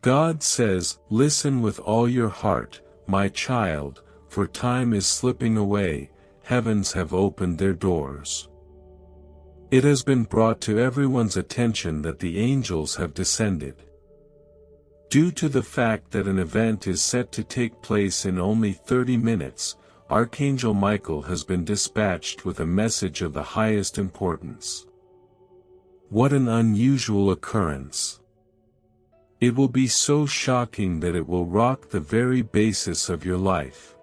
God says, "Listen with all your heart, my child, for time is slipping away, heavens have opened their doors." It has been brought to everyone's attention that the angels have descended. Due to the fact that an event is set to take place in only 30 minutes, Archangel Michael has been dispatched with a message of the highest importance. What an unusual occurrence! It will be so shocking that it will rock the very basis of your life.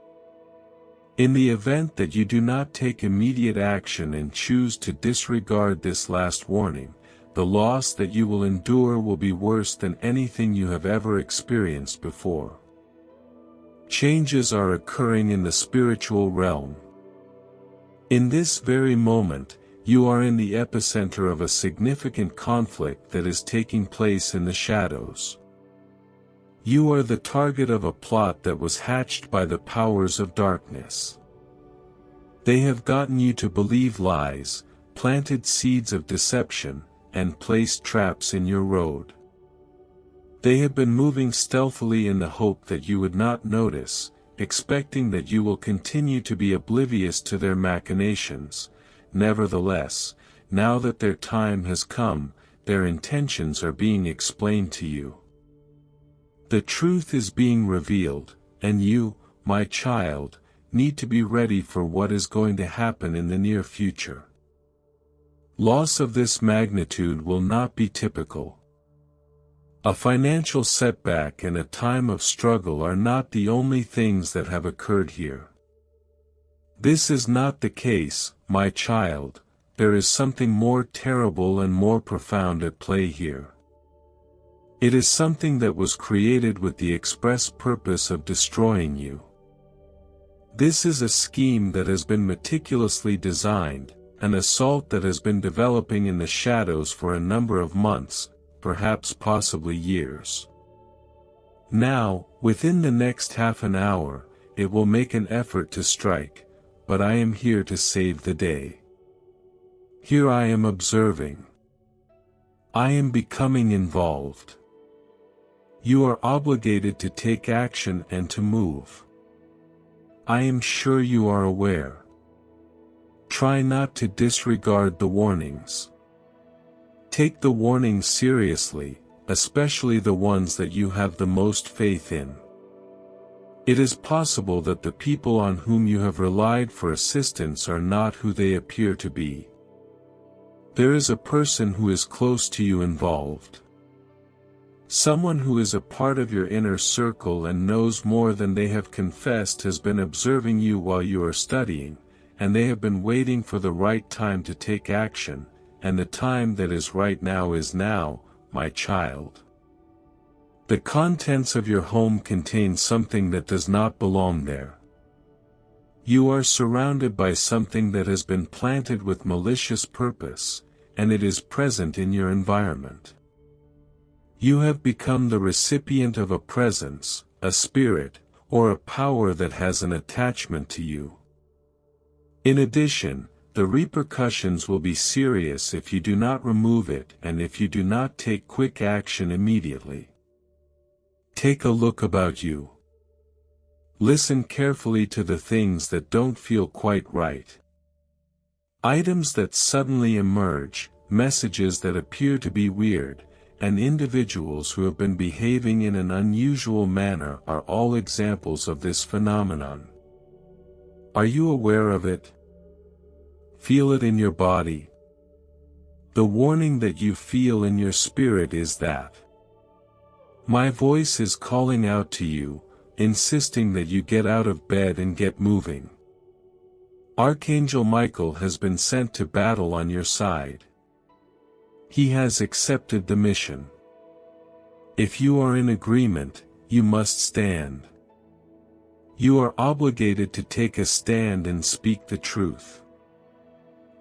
In the event that you do not take immediate action and choose to disregard this last warning, the loss that you will endure will be worse than anything you have ever experienced before. Changes are occurring in the spiritual realm. In this very moment, you are in the epicenter of a significant conflict that is taking place in the shadows. You are the target of a plot that was hatched by the powers of darkness. They have gotten you to believe lies, planted seeds of deception, and placed traps in your road. They have been moving stealthily in the hope that you would not notice, expecting that you will continue to be oblivious to their machinations. Nevertheless, now that their time has come, their intentions are being explained to you. The truth is being revealed, and you, my child, need to be ready for what is going to happen in the near future. Loss of this magnitude will not be typical. A financial setback and a time of struggle are not the only things that have occurred here. This is not the case, my child. There is something more terrible and more profound at play here. It is something that was created with the express purpose of destroying you. This is a scheme that has been meticulously designed, an assault that has been developing in the shadows for a number of months, perhaps possibly years. Now, within the next half an hour, it will make an effort to strike, but I am here to save the day. Here I am observing. I am becoming involved. You are obligated to take action and to move. I am sure you are aware. Try not to disregard the warnings. Take the warnings seriously, especially the ones that you have the most faith in. It is possible that the people on whom you have relied for assistance are not who they appear to be. There is a person who is close to you involved. Someone who is a part of your inner circle and knows more than they have confessed has been observing you while you are studying, and they have been waiting for the right time to take action, and the time that is right now is now, my child. The contents of your home contain something that does not belong there. You are surrounded by something that has been planted with malicious purpose, and it is present in your environment. You have become the recipient of a presence, a spirit, or a power that has an attachment to you. In addition, the repercussions will be serious if you do not remove it and if you do not take quick action immediately. Take a look about you. Listen carefully to the things that don't feel quite right. Items that suddenly emerge, messages that appear to be weird, and individuals who have been behaving in an unusual manner are all examples of this phenomenon. Are you aware of it? Feel it in your body. The warning that you feel in your spirit is that my voice is calling out to you, insisting that you get out of bed and get moving. Archangel Michael has been sent to battle on your side. He has accepted the mission. If you are in agreement, you must stand. You are obligated to take a stand and speak the truth.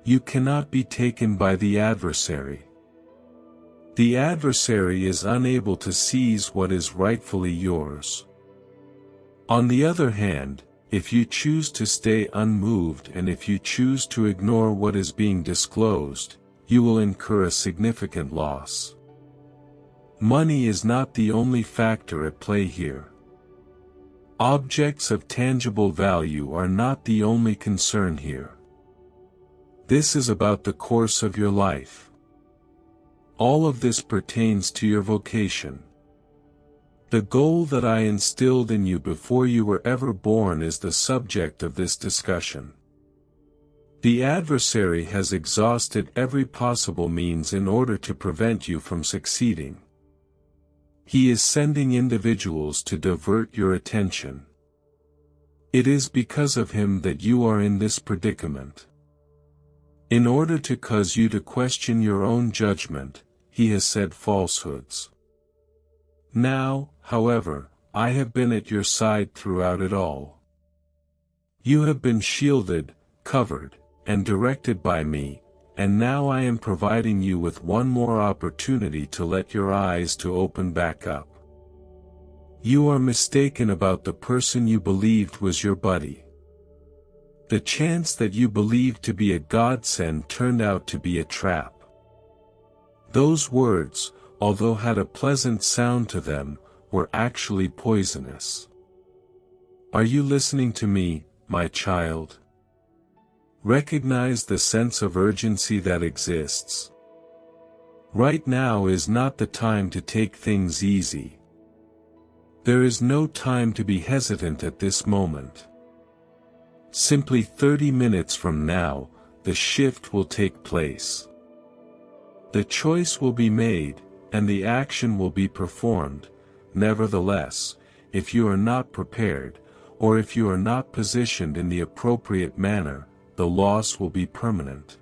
You cannot be taken by the adversary. The adversary is unable to seize what is rightfully yours. On the other hand, if you choose to stay unmoved and if you choose to ignore what is being disclosed, you will incur a significant loss. Money is not the only factor at play here. Objects of tangible value are not the only concern here. This is about the course of your life. All of this pertains to your vocation. The goal that I instilled in you before you were ever born is the subject of this discussion. The adversary has exhausted every possible means in order to prevent you from succeeding. He is sending individuals to divert your attention. It is because of him that you are in this predicament. In order to cause you to question your own judgment, he has said falsehoods. Now, however, I have been at your side throughout it all. You have been shielded, covered, and directed by me, and now I am providing you with one more opportunity to let your eyes to open back up. You are mistaken about the person you believed was your buddy. The chance that you believed to be a godsend turned out to be a trap. Those words, although had a pleasant sound to them, were actually poisonous. Are you listening to me, my child? Recognize the sense of urgency that exists. Right now is not the time to take things easy. There is no time to be hesitant at this moment. Simply 30 minutes from now, the shift will take place. The choice will be made, and the action will be performed. Nevertheless, if you are not prepared, or if you are not positioned in the appropriate manner, the loss will be permanent.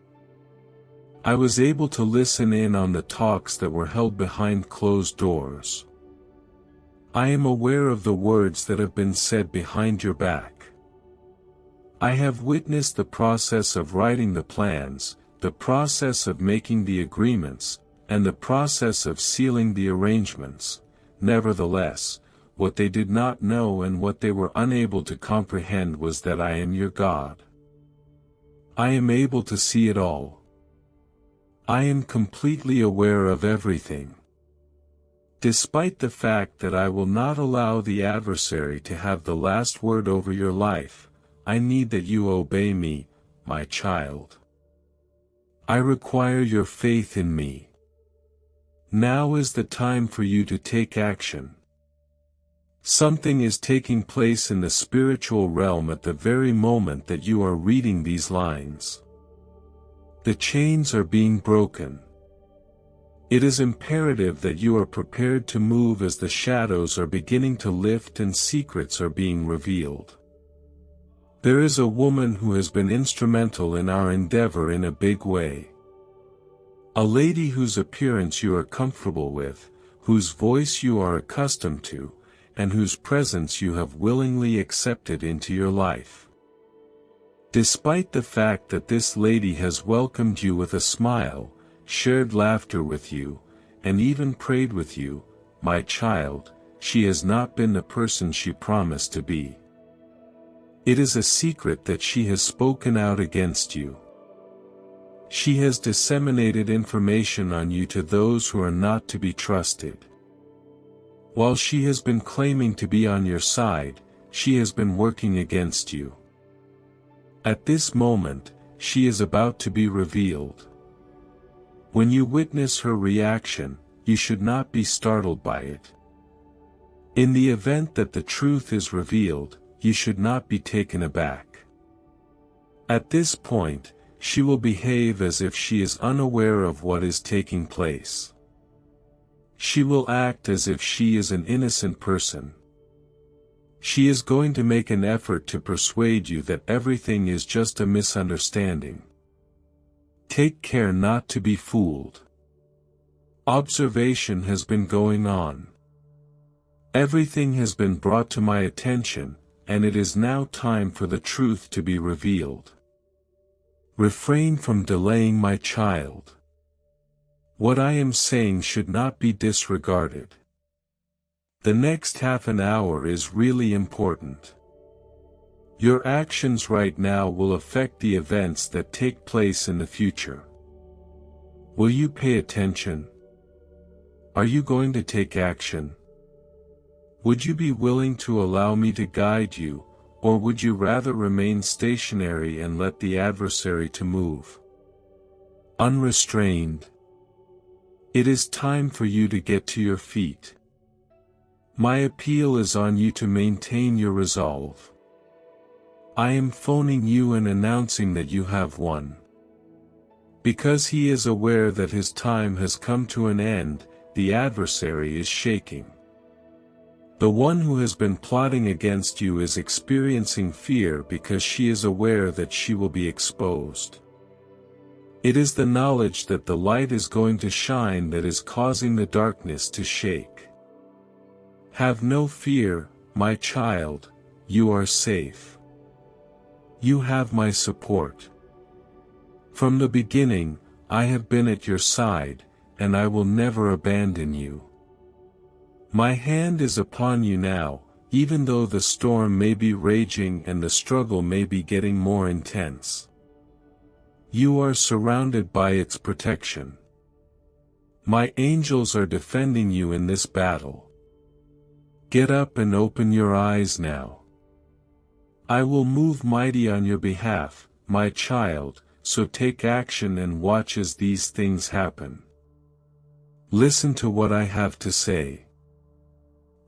I was able to listen in on the talks that were held behind closed doors. I am aware of the words that have been said behind your back. I have witnessed the process of writing the plans, the process of making the agreements, and the process of sealing the arrangements. Nevertheless, what they did not know and what they were unable to comprehend was that I am your God. I am able to see it all. I am completely aware of everything. Despite the fact that I will not allow the adversary to have the last word over your life, I need that you obey me, my child. I require your faith in me. Now is the time for you to take action. Something is taking place in the spiritual realm at the very moment that you are reading these lines. The chains are being broken. It is imperative that you are prepared to move as the shadows are beginning to lift and secrets are being revealed. There is a woman who has been instrumental in our endeavor in a big way. A lady whose appearance you are comfortable with, whose voice you are accustomed to, and whose presence you have willingly accepted into your life. Despite the fact that this lady has welcomed you with a smile, shared laughter with you, and even prayed with you, my child, she has not been the person she promised to be. It is a secret that she has spoken out against you. She has disseminated information on you to those who are not to be trusted. While she has been claiming to be on your side, she has been working against you. At this moment, she is about to be revealed. When you witness her reaction, you should not be startled by it. In the event that the truth is revealed, you should not be taken aback. At this point, she will behave as if she is unaware of what is taking place. She will act as if she is an innocent person. She is going to make an effort to persuade you that everything is just a misunderstanding. Take care not to be fooled. Observation has been going on. Everything has been brought to my attention, and it is now time for the truth to be revealed. Refrain from delaying, my child. What I am saying should not be disregarded. The next half an hour is really important. Your actions right now will affect the events that take place in the future. Will you pay attention? Are you going to take action? Would you be willing to allow me to guide you, or would you rather remain stationary and let the adversary to move? Unrestrained. It is time for you to get to your feet. My appeal is on you to maintain your resolve. I am phoning you and announcing that you have won. Because he is aware that his time has come to an end, the adversary is shaking. The one who has been plotting against you is experiencing fear because she is aware that she will be exposed. It is the knowledge that the light is going to shine that is causing the darkness to shake. Have no fear, my child, you are safe. You have my support. From the beginning, I have been at your side, and I will never abandon you. My hand is upon you now, even though the storm may be raging and the struggle may be getting more intense. You are surrounded by its protection. My angels are defending you in this battle. Get up and open your eyes now. I will move mighty on your behalf, my child, so take action and watch as these things happen. Listen to what I have to say.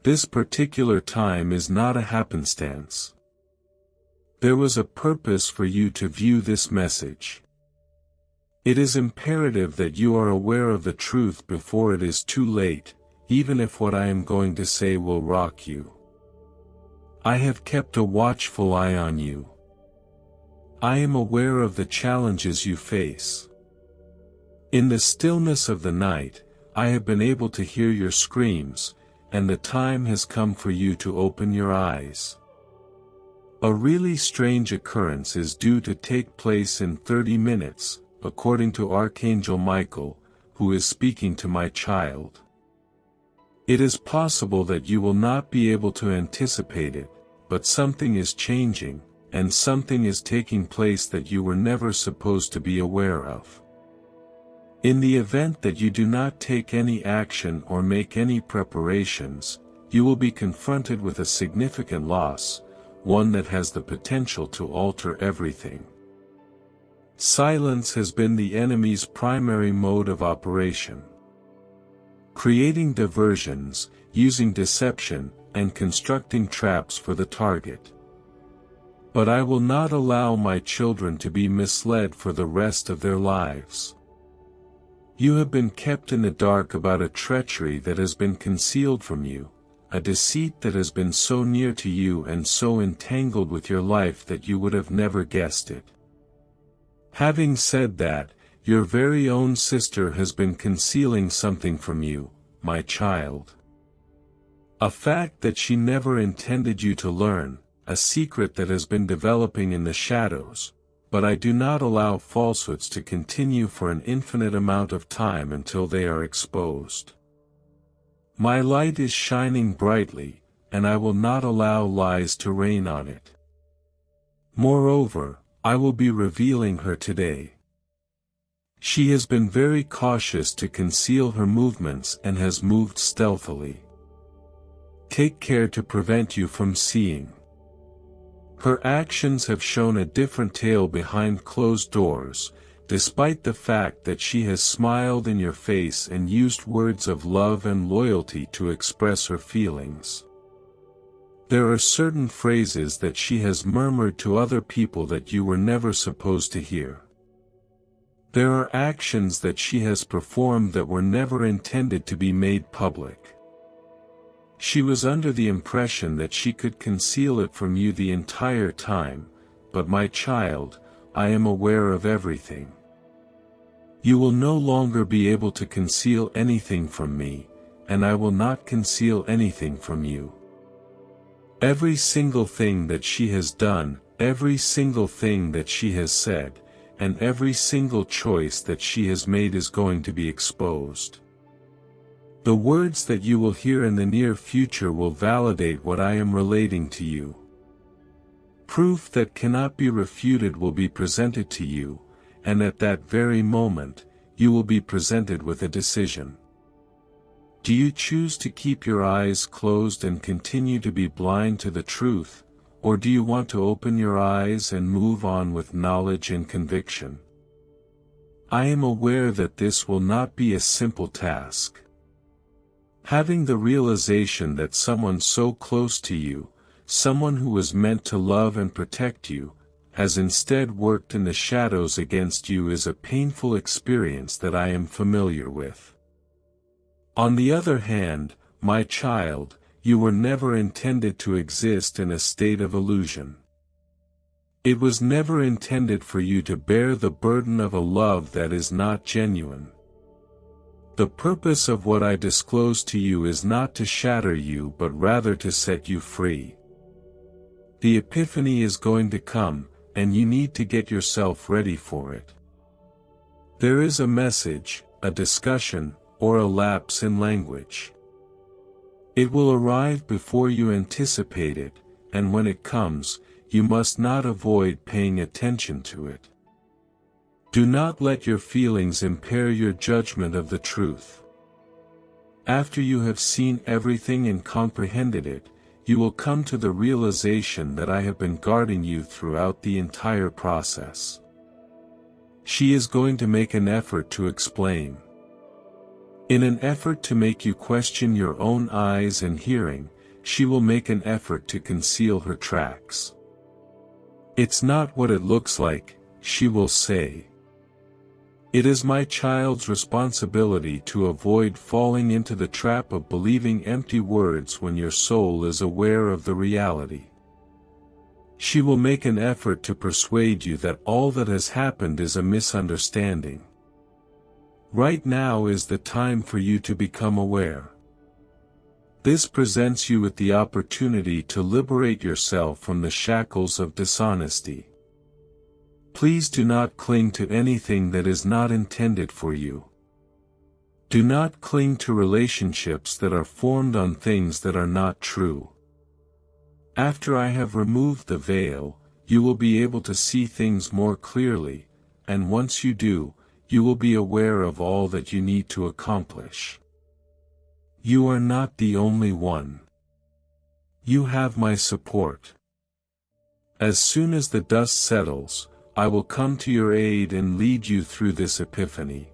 This particular time is not a happenstance. There was a purpose for you to view this message. It is imperative that you are aware of the truth before it is too late, even if what I am going to say will rock you. I have kept a watchful eye on you. I am aware of the challenges you face. In the stillness of the night, I have been able to hear your screams, and the time has come for you to open your eyes. A really strange occurrence is due to take place in 30 minutes, according to Archangel Michael, who is speaking to my child. It is possible that you will not be able to anticipate it, but something is changing, and something is taking place that you were never supposed to be aware of. In the event that you do not take any action or make any preparations, you will be confronted with a significant loss, one that has the potential to alter everything. Silence has been the enemy's primary mode of operation. Creating diversions, using deception, and constructing traps for the target. But I will not allow my children to be misled for the rest of their lives. You have been kept in the dark about a treachery that has been concealed from you, a deceit that has been so near to you and so entangled with your life that you would have never guessed it. Having said that, your very own sister has been concealing something from you, my child. A fact that she never intended you to learn, a secret that has been developing in the shadows, but I do not allow falsehoods to continue for an infinite amount of time until they are exposed. My light is shining brightly, and I will not allow lies to reign on it. Moreover, I will be revealing her today. She has been very cautious to conceal her movements and has moved stealthily. Take care to prevent you from seeing. Her actions have shown a different tale behind closed doors, despite the fact that she has smiled in your face and used words of love and loyalty to express her feelings. There are certain phrases that she has murmured to other people that you were never supposed to hear. There are actions that she has performed that were never intended to be made public. She was under the impression that she could conceal it from you the entire time, but my child, I am aware of everything. You will no longer be able to conceal anything from me, and I will not conceal anything from you. Every single thing that she has done, every single thing that she has said, and every single choice that she has made is going to be exposed. The words that you will hear in the near future will validate what I am relating to you. Proof that cannot be refuted will be presented to you, and at that very moment, you will be presented with a decision. Do you choose to keep your eyes closed and continue to be blind to the truth, or do you want to open your eyes and move on with knowledge and conviction? I am aware that this will not be a simple task. Having the realization that someone so close to you, someone who was meant to love and protect you, has instead worked in the shadows against you is a painful experience that I am familiar with. On the other hand, my child, you were never intended to exist in a state of illusion. It was never intended for you to bear the burden of a love that is not genuine. The purpose of what I disclose to you is not to shatter you but rather to set you free. The epiphany is going to come, and you need to get yourself ready for it. There is a message, a discussion, or a lapse in language. It will arrive before you anticipate it, and when it comes, you must not avoid paying attention to it. Do not let your feelings impair your judgment of the truth. After you have seen everything and comprehended it, you will come to the realization that I have been guarding you throughout the entire process. She is going to make an effort to explain. In an effort to make you question your own eyes and hearing, she will make an effort to conceal her tracks. It's not what it looks like, she will say. It is my child's responsibility to avoid falling into the trap of believing empty words when your soul is aware of the reality. She will make an effort to persuade you that all that has happened is a misunderstanding. Right now is the time for you to become aware. This presents you with the opportunity to liberate yourself from the shackles of dishonesty. Please do not cling to anything that is not intended for you. Do not cling to relationships that are formed on things that are not true. After I have removed the veil, you will be able to see things more clearly, and once you do, you will be aware of all that you need to accomplish. You are not the only one. You have my support. As soon as the dust settles, I will come to your aid and lead you through this epiphany.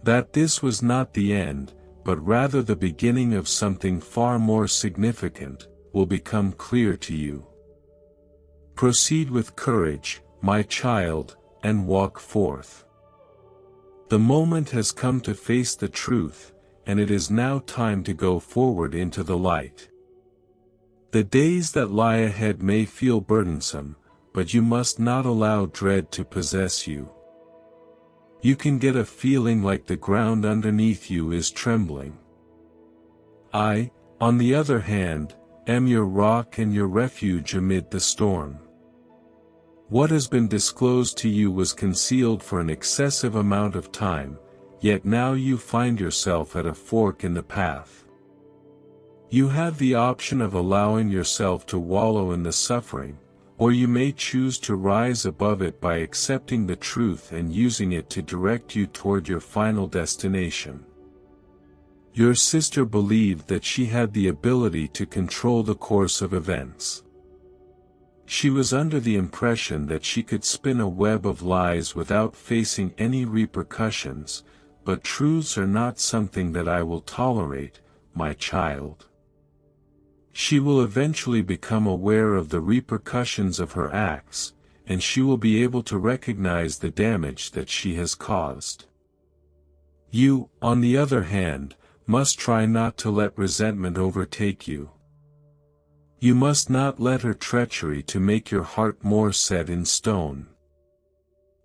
That this was not the end, but rather the beginning of something far more significant, will become clear to you. Proceed with courage, my child, and walk forth. The moment has come to face the truth, and it is now time to go forward into the light. The days that lie ahead may feel burdensome, but you must not allow dread to possess you. You can get a feeling like the ground underneath you is trembling. I, on the other hand, am your rock and your refuge amid the storm. What has been disclosed to you was concealed for an excessive amount of time, yet now you find yourself at a fork in the path. You have the option of allowing yourself to wallow in the suffering, or you may choose to rise above it by accepting the truth and using it to direct you toward your final destination. Your sister believed that she had the ability to control the course of events. She was under the impression that she could spin a web of lies without facing any repercussions, but truths are not something that I will tolerate, my child. She will eventually become aware of the repercussions of her acts, and she will be able to recognize the damage that she has caused. You, on the other hand, must try not to let resentment overtake you. You must not let her treachery to make your heart more set in stone.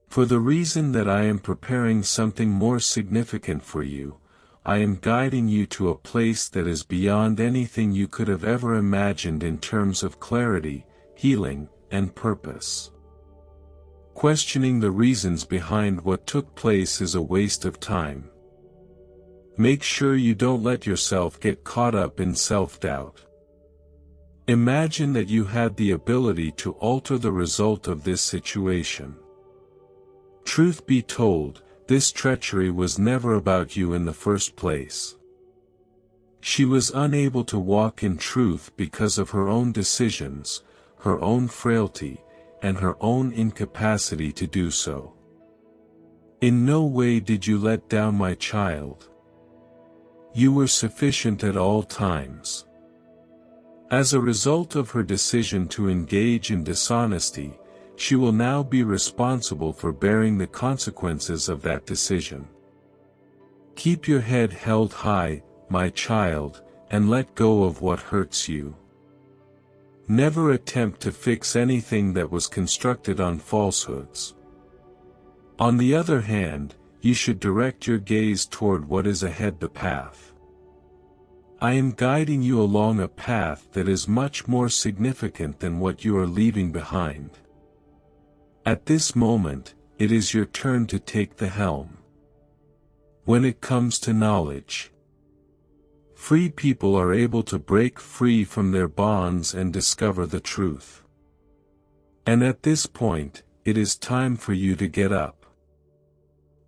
For the reason that I am preparing something more significant for you, I am guiding you to a place that is beyond anything you could have ever imagined in terms of clarity, healing, and purpose. Questioning the reasons behind what took place is a waste of time. Make sure you don't let yourself get caught up in self-doubt. Imagine that you had the ability to alter the result of this situation. Truth be told, this treachery was never about you in the first place. She was unable to walk in truth because of her own decisions, her own frailty, and her own incapacity to do so. In no way did you let down my child. You were sufficient at all times. As a result of her decision to engage in dishonesty, she will now be responsible for bearing the consequences of that decision. Keep your head held high, my child, and let go of what hurts you. Never attempt to fix anything that was constructed on falsehoods. On the other hand, you should direct your gaze toward what is ahead, the path. I am guiding you along a path that is much more significant than what you are leaving behind. At this moment, it is your turn to take the helm. When it comes to knowledge, free people are able to break free from their bonds and discover the truth. And at this point, it is time for you to get up.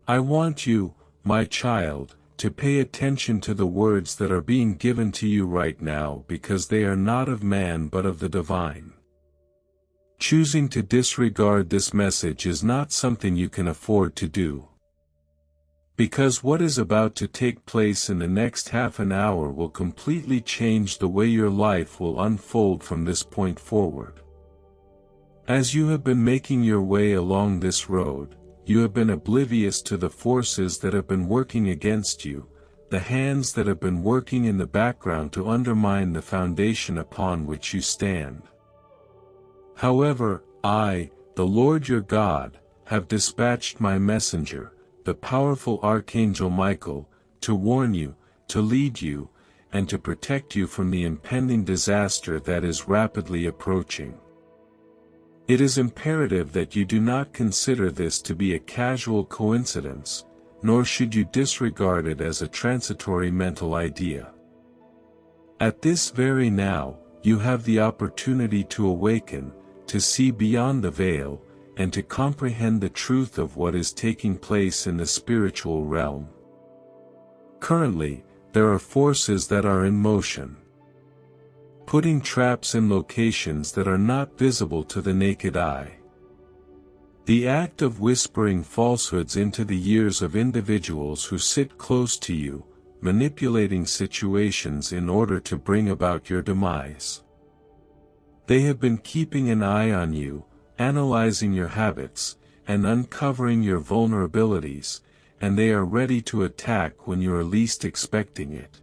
I want you, my child, to pay attention to the words that are being given to you right now, because they are not of man but of the divine. Choosing to disregard this message is not something you can afford to do. Because what is about to take place in the next half an hour will completely change the way your life will unfold from this point forward. As you have been making your way along this road, you have been oblivious to the forces that have been working against you, the hands that have been working in the background to undermine the foundation upon which you stand. However, I, the Lord your God, have dispatched my messenger, the powerful Archangel Michael, to warn you, to lead you, and to protect you from the impending disaster that is rapidly approaching. It is imperative that you do not consider this to be a casual coincidence, nor should you disregard it as a transitory mental idea. At this very now, you have the opportunity to awaken, to see beyond the veil, and to comprehend the truth of what is taking place in the spiritual realm. Currently, there are forces that are in motion, putting traps in locations that are not visible to the naked eye. The act of whispering falsehoods into the ears of individuals who sit close to you, manipulating situations in order to bring about your demise. They have been keeping an eye on you, analyzing your habits, and uncovering your vulnerabilities, and they are ready to attack when you are least expecting it.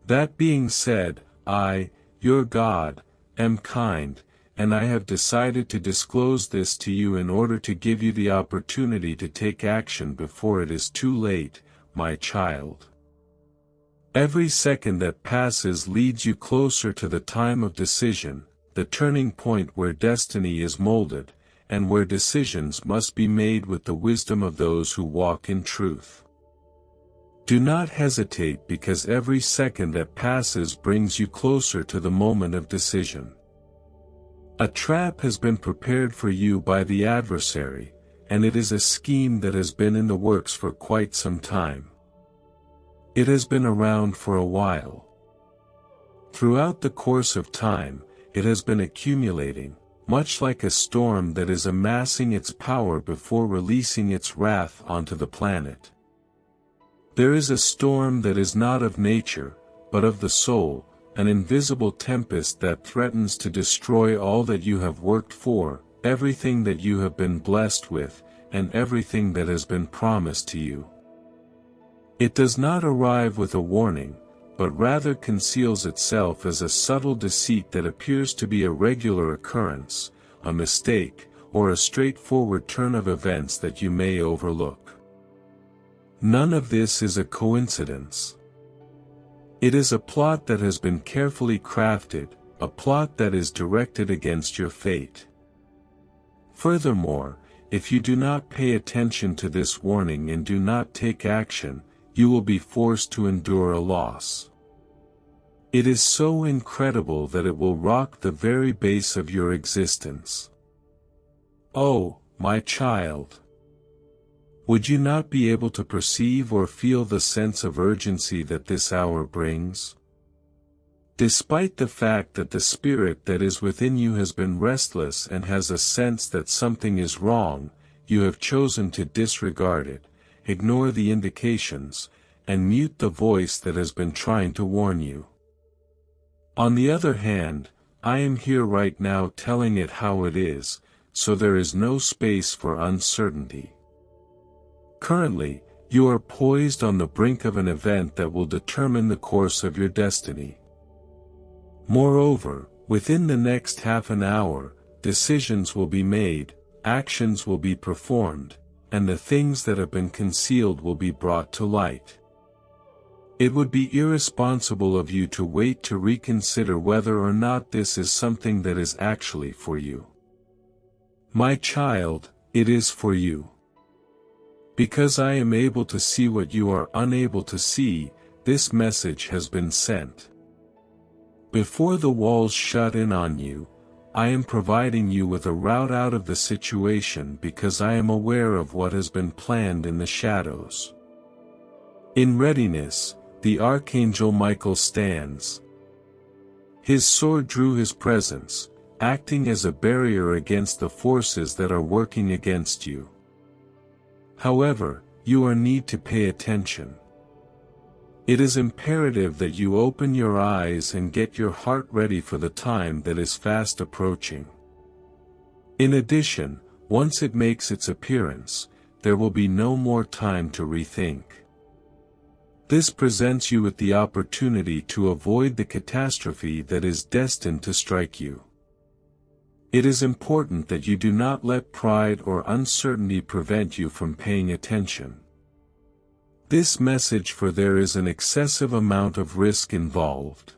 That being said, I, your God, am kind, and I have decided to disclose this to you in order to give you the opportunity to take action before it is too late, my child. Every second that passes leads you closer to the time of decision, the turning point where destiny is molded, and where decisions must be made with the wisdom of those who walk in truth. Do not hesitate, because every second that passes brings you closer to the moment of decision. A trap has been prepared for you by the adversary, and it is a scheme that has been in the works for quite some time. It has been around for a while. Throughout the course of time, it has been accumulating, much like a storm that is amassing its power before releasing its wrath onto the planet. There is a storm that is not of nature, but of the soul, an invisible tempest that threatens to destroy all that you have worked for, everything that you have been blessed with, and everything that has been promised to you. It does not arrive with a warning, but rather conceals itself as a subtle deceit that appears to be a regular occurrence, a mistake, or a straightforward turn of events that you may overlook. None of this is a coincidence. It is a plot that has been carefully crafted, a plot that is directed against your fate. Furthermore, if you do not pay attention to this warning and do not take action, you will be forced to endure a loss. It is so incredible that it will rock the very base of your existence. Oh, my child! Would you not be able to perceive or feel the sense of urgency that this hour brings? Despite the fact that the spirit that is within you has been restless and has a sense that something is wrong, you have chosen to disregard it, ignore the indications, and mute the voice that has been trying to warn you. On the other hand, I am here right now telling it how it is, so there is no space for uncertainty. Currently, you are poised on the brink of an event that will determine the course of your destiny. Moreover, within the next half an hour, decisions will be made, actions will be performed, and the things that have been concealed will be brought to light. It would be irresponsible of you to wait to reconsider whether or not this is something that is actually for you. My child, it is for you. Because I am able to see what you are unable to see, this message has been sent. Before the walls shut in on you, I am providing you with a route out of the situation because I am aware of what has been planned in the shadows. In readiness, the Archangel Michael stands. His sword drew his presence, acting as a barrier against the forces that are working against you. However, you need to pay attention. It is imperative that you open your eyes and get your heart ready for the time that is fast approaching. In addition, once it makes its appearance, there will be no more time to rethink. This presents you with the opportunity to avoid the catastrophe that is destined to strike you. It is important that you do not let pride or uncertainty prevent you from paying attention. This message, for there is an excessive amount of risk involved.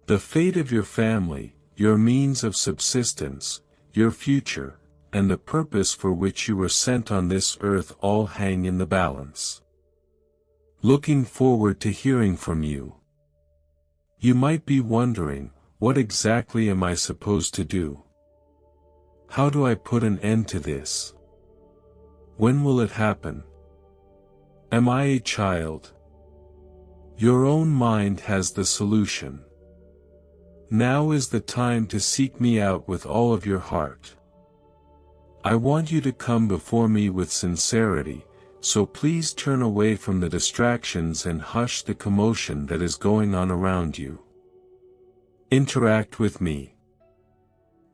The fate of your family, your means of subsistence, your future, and the purpose for which you were sent on this earth all hang in the balance. Looking forward to hearing from you. You might be wondering, what exactly am I supposed to do? How do I put an end to this? When will it happen? Am I a child? Your own mind has the solution. Now is the time to seek me out with all of your heart. I want you to come before me with sincerity, so please turn away from the distractions and hush the commotion that is going on around you. Interact with me.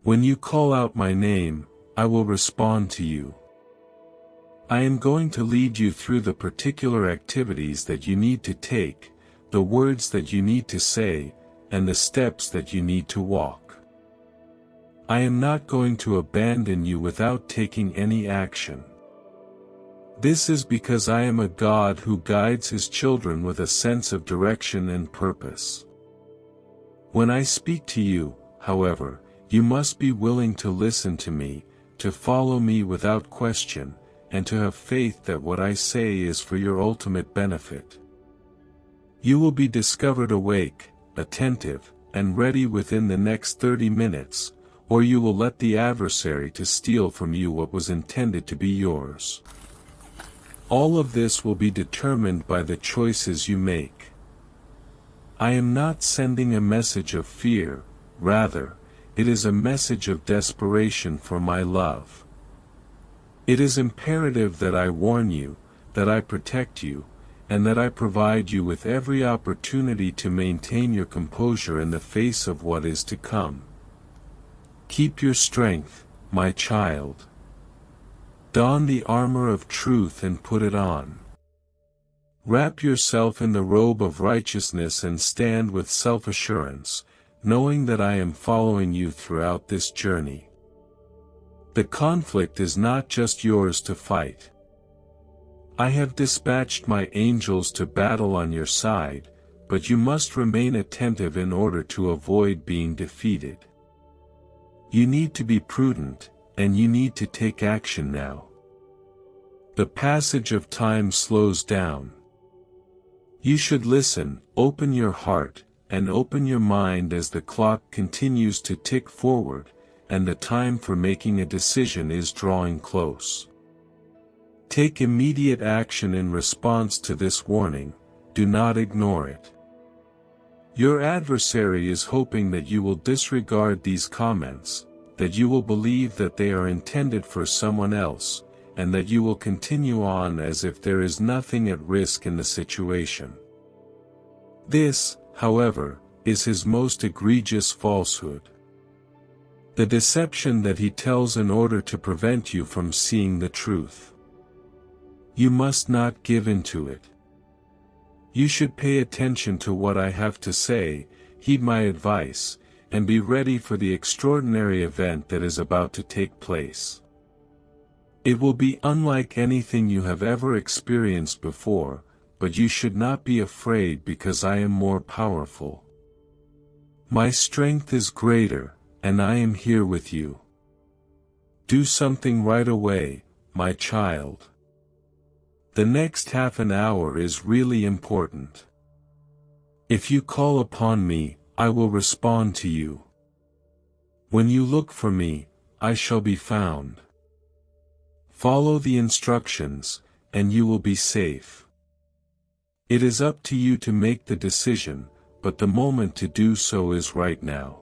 When you call out my name, I will respond to you. I am going to lead you through the particular activities that you need to take, the words that you need to say, and the steps that you need to walk. I am not going to abandon you without taking any action. This is because I am a God who guides his children with a sense of direction and purpose. When I speak to you, however, you must be willing to listen to me, to follow me without question, and to have faith that what I say is for your ultimate benefit. You will be discovered awake, attentive, and ready within the next 30 minutes, or you will let the adversary to steal from you what was intended to be yours. All of this will be determined by the choices you make. I am not sending a message of fear, rather, it is a message of desperation for my love. It is imperative that I warn you, that I protect you, and that I provide you with every opportunity to maintain your composure in the face of what is to come. Keep your strength, my child. Don the armor of truth and put it on. Wrap yourself in the robe of righteousness and stand with self-assurance, knowing that I am following you throughout this journey. The conflict is not just yours to fight. I have dispatched my angels to battle on your side, but you must remain attentive in order to avoid being defeated. You need to be prudent, and you need to take action now. The passage of time slows down. You should listen, open your heart, and open your mind as the clock continues to tick forward, and the time for making a decision is drawing close. Take immediate action in response to this warning, do not ignore it. Your adversary is hoping that you will disregard these comments, that you will believe that they are intended for someone else, and that you will continue on as if there is nothing at risk in the situation. This, however, is his most egregious falsehood. The deception that he tells in order to prevent you from seeing the truth. You must not give in to it. You should pay attention to what I have to say, heed my advice, and be ready for the extraordinary event that is about to take place. It will be unlike anything you have ever experienced before, but you should not be afraid because I am more powerful. My strength is greater, and I am here with you. Do something right away, my child. The next half an hour is really important. If you call upon me, I will respond to you. When you look for me, I shall be found. Follow the instructions, and you will be safe. It is up to you to make the decision, but the moment to do so is right now.